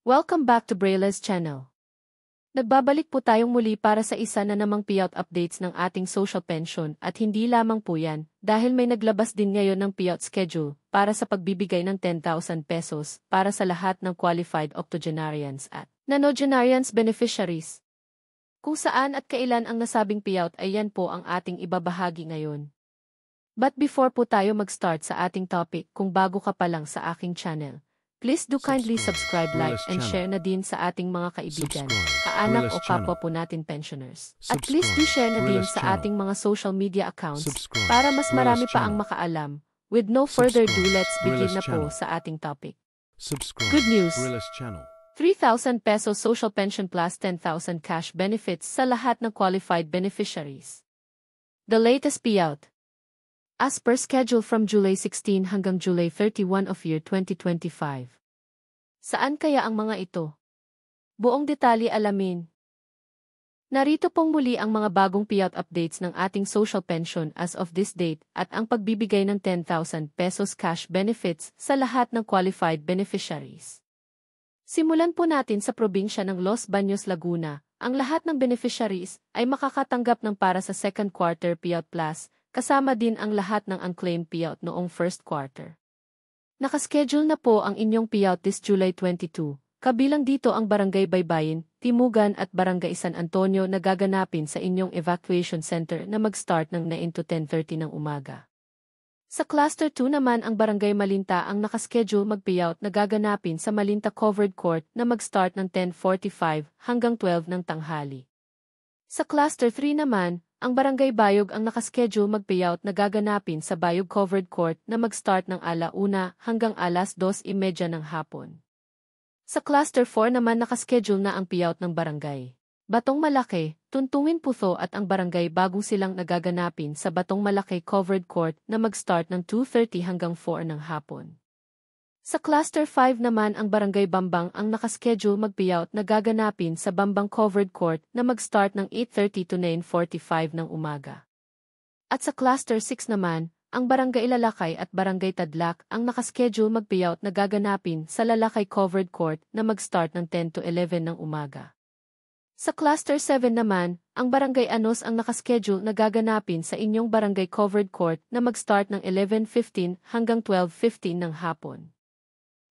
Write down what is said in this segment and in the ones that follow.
Welcome back to Brayla's channel. Nagbabalik po tayong muli para sa isa na namang payout updates ng ating social pension at hindi lamang po yan dahil may naglabas din ngayon ng payout schedule para sa pagbibigay ng 10,000 pesos para sa lahat ng qualified octogenarians at nonagenarians beneficiaries. Kung saan at kailan ang nasabing payout ay yan po ang ating ibabahagi ngayon. But before po tayo mag-start sa ating topic, kung bago ka pa lang sa aking channel, please do kindly subscribe, like, and share na din sa ating mga kaibigan, kaanak o kapwa po natin pensioners. At please do share na din sa ating mga social media accounts para mas marami pa ang makaalam. With no further ado, let's begin na po sa ating topic. Good news! 3,000 pesos social pension plus 10,000 cash benefits sa lahat ng qualified beneficiaries. The latest payout. As per schedule from July 16 hanggang July 31 of year 2025. Saan kaya ang mga ito? Buong detalye alamin. Narito pong muli ang mga bagong payout updates ng ating social pension as of this date at ang pagbibigay ng 10,000 pesos cash benefits sa lahat ng qualified beneficiaries. Simulan po natin sa probinsya ng Los Baños, Laguna. Ang lahat ng beneficiaries ay makakatanggap ng para sa second quarter payout plus, kasama din ang lahat ng unclaimed payout noong first quarter. Nakaschedule na po ang inyong payout this July 22, kabilang dito ang Barangay Baybayin, Timugan at Barangay San Antonio na gaganapin sa inyong evacuation center na mag-start ng 9 to 10:30 ng umaga. Sa Cluster 2 naman ang Barangay Malinta ang nakaschedule mag-payout na gaganapin sa Malinta Covered Court na mag-start ng 10:45 hanggang 12 ng tanghali. Sa Cluster 3 naman, ang Barangay Bayog ang nakaschedule mag-payout na gaganapin sa Bayog Covered Court na mag-start ng 1:00 hanggang 2:30 ng hapon. Sa Cluster 4 naman nakaschedule na ang payout ng Barangay Batong Malaki, Tuntungin Putho at ang Barangay Bagong Silang nagaganapin sa Batong Malaki Covered Court na mag-start ng 2:30 hanggang 4 ng hapon. Sa Cluster 5 naman ang Barangay Bambang ang nakaschedule mag-payout na gaganapin sa Bambang Covered Court na mag-start ng 8:30 to 9:45 ng umaga. At sa Cluster 6 naman, ang Barangay Lalakay at Barangay Tadlak ang nakaschedule mag-payout na gaganapin sa Lalakay Covered Court na mag-start ng 10 to 11 ng umaga. Sa Cluster 7 naman, ang Barangay Anos ang nakaschedule na gaganapin sa inyong Barangay Covered Court na mag-start ng 11:15 hanggang 12:15 ng hapon.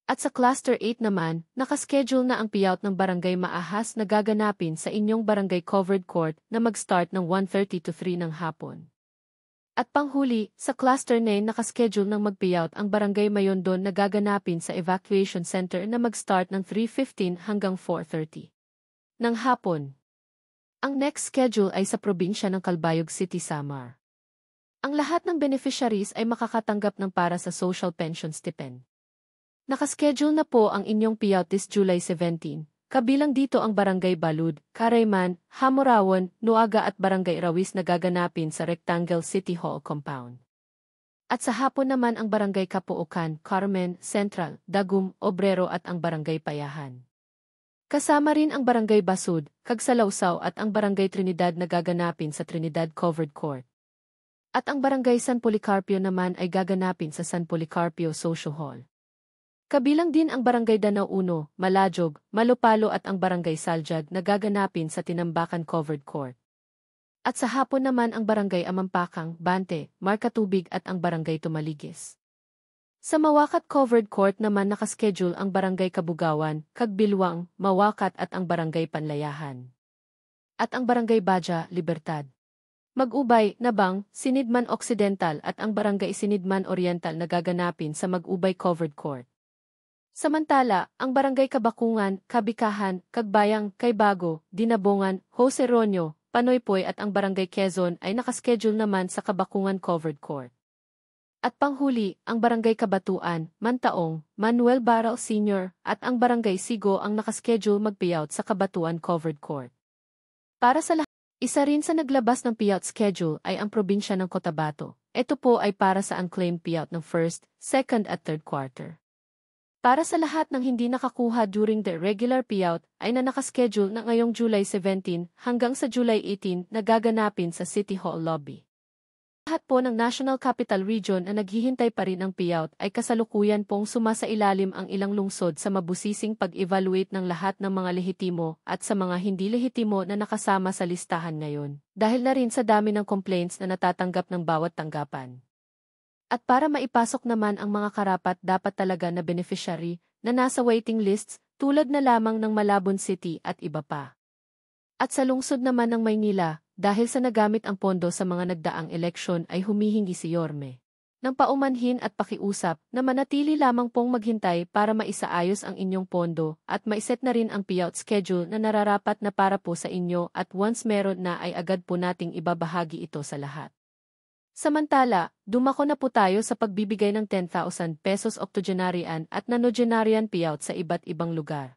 At sa Cluster 8 naman, nakaschedule na ang payout ng Barangay Maahas na gaganapin sa inyong Barangay Covered Court na mag-start ng 1:30 to 3 ng hapon. At panghuli, sa Cluster 9 nakaschedule ng mag-payout ang Barangay Mayondon na gaganapin sa Evacuation Center na mag-start ng 3:15 hanggang 4:30 ng hapon. Ang next schedule ay sa probinsya ng Calbayog City, Samar. Ang lahat ng beneficiaries ay makakatanggap ng para sa social pension stipend. Nakaschedule na po ang inyong payout this July 17, kabilang dito ang Barangay Balud, Carayman, Hamorawan, Nuaga at Barangay Rawis na gaganapin sa Rectangle City Hall Compound. At sa hapon naman ang Barangay Kapuukan, Carmen, Central, Dagum, Obrero at ang Barangay Payahan. Kasama rin ang Barangay Basud, Cagsalawsaw at ang Barangay Trinidad na gaganapin sa Trinidad Covered Court. At ang Barangay San Policarpio naman ay gaganapin sa San Policarpio Social Hall. Kabilang din ang Barangay Danau 1, Malajog, Malupalo at ang Barangay Saljag na gaganapin sa Tinambakan Covered Court. At sa hapon naman ang Barangay Amampakang, Bante, Markatubig at ang Barangay Tumaligis. Sa Mawakat Covered Court naman nakaschedule ang Barangay Kabugawan, Kagbilwang, Mawakat at ang Barangay Panlayahan. At ang Barangay Baja, Libertad, Mag-Ubay, Nabang, Sinidman Occidental at ang Barangay Sinidman Oriental na gaganapin sa Mag-Ubay Covered Court. Samantala, ang Barangay Kabakungan, Kabikahan, Kagbayang, Kaybago, Dinabongan, Jose Ronyo, Panoypoy at ang Barangay Quezon ay nakaschedule naman sa Kabakungan Covered Court. At panghuli, ang Barangay Kabatuan, Mantaong, Manuel Baral Sr. at ang Barangay Sigo ang nakaschedule mag-payout sa Kabatuan Covered Court. Para sa lahat, isa rin sa naglabas ng payout schedule ay ang probinsya ng Cotabato. Ito po ay para sa unclaimed payout ng first, second at third quarter. Para sa lahat ng hindi nakakuha during the regular payout ay na nakaschedule na ngayong July 17 hanggang sa July 18 na gaganapin sa City Hall Lobby. Lahat lahat po ng National Capital Region na naghihintay pa rin ng payout ay kasalukuyan pong sumasailalim ang ilang lungsod sa mabusising pag-evaluate ng lahat ng mga lehitimo at sa mga hindi lehitimo na nakasama sa listahan ngayon, dahil na rin sa dami ng complaints na natatanggap ng bawat tanggapan. At para maipasok naman ang mga karapat-dapat talaga na beneficiary na nasa waiting lists tulad na lamang ng Malabon City at iba pa. At sa lungsod naman ng Maynila, dahil sa nagamit ang pondo sa mga nagdaang eleksyon ay humihingi si Yorme ng paumanhin at pakiusap na manatili lamang pong maghintay para maisaayos ang inyong pondo at maiset na rin ang payout schedule na nararapat na para po sa inyo at once meron na ay agad po nating ibabahagi ito sa lahat. Samantala, dumako na po tayo sa pagbibigay ng 10,000 pesos octogenarian at nonagenarian payout sa iba't ibang lugar.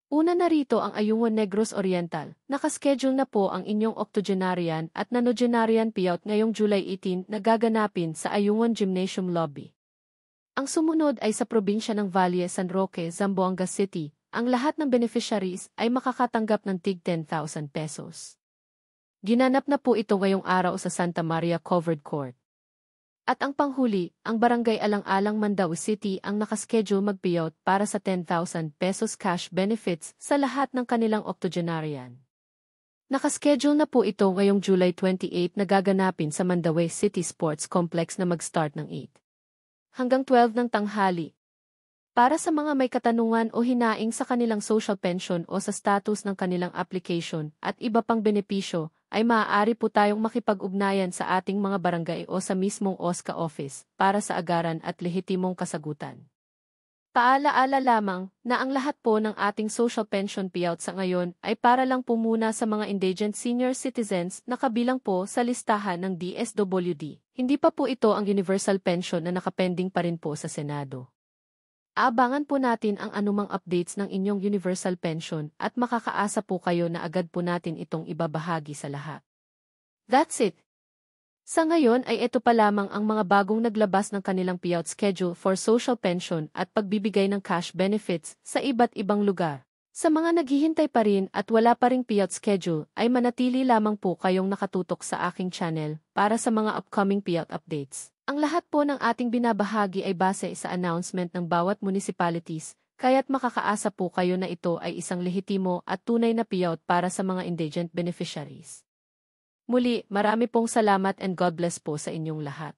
Una na rito ang Ayungin Negros Oriental. Nakaschedule na po ang inyong octogenarian at nonagenarian payout ngayong July 18 na gaganapin sa Ayungin Gymnasium Lobby. Ang sumunod ay sa probinsya ng Valle San Roque, Zamboanga City. Ang lahat ng beneficiaries ay makakatanggap ng tig 10,000 pesos. Ginanap na po ito ngayong araw sa Santa Maria Covered Court. At ang panghuli, ang Barangay Alang-Alang Mandaue City ang nakaschedule mag-payout para sa 10,000 pesos cash benefits sa lahat ng kanilang octogenarian. Nakaschedule na po ito ngayong July 28 na gaganapin sa Mandaue City Sports Complex na mag-start ng 8 hanggang 12 ng tanghali. Para sa mga may katanungan o hinaing sa kanilang social pension o sa status ng kanilang application at iba pang benepisyo, ay maaari po tayong makipag-ugnayan sa ating mga barangay o sa mismong OSCA office para sa agaran at lehitimong kasagutan. Paalaala lamang na ang lahat po ng ating social pension payout sa ngayon ay para lang po muna sa mga indigent senior citizens na kabilang po sa listahan ng DSWD. Hindi pa po ito ang universal pension na nakapending pa rin po sa Senado. Aabangan po natin ang anumang updates ng inyong universal pension at makakaasa po kayo na agad po natin itong ibabahagi sa lahat. That's it! Sa ngayon ay ito pa lamang ang mga bagong naglabas ng kanilang payout schedule for social pension at pagbibigay ng cash benefits sa iba't ibang lugar. Sa mga naghihintay pa rin at wala pa ring payout schedule ay manatili lamang po kayong nakatutok sa aking channel para sa mga upcoming payout updates. Ang lahat po ng ating binabahagi ay base sa announcement ng bawat municipalities, kaya't makakaasa po kayo na ito ay isang lehitimo at tunay na payout para sa mga indigent beneficiaries. Muli, marami pong salamat and God bless po sa inyong lahat.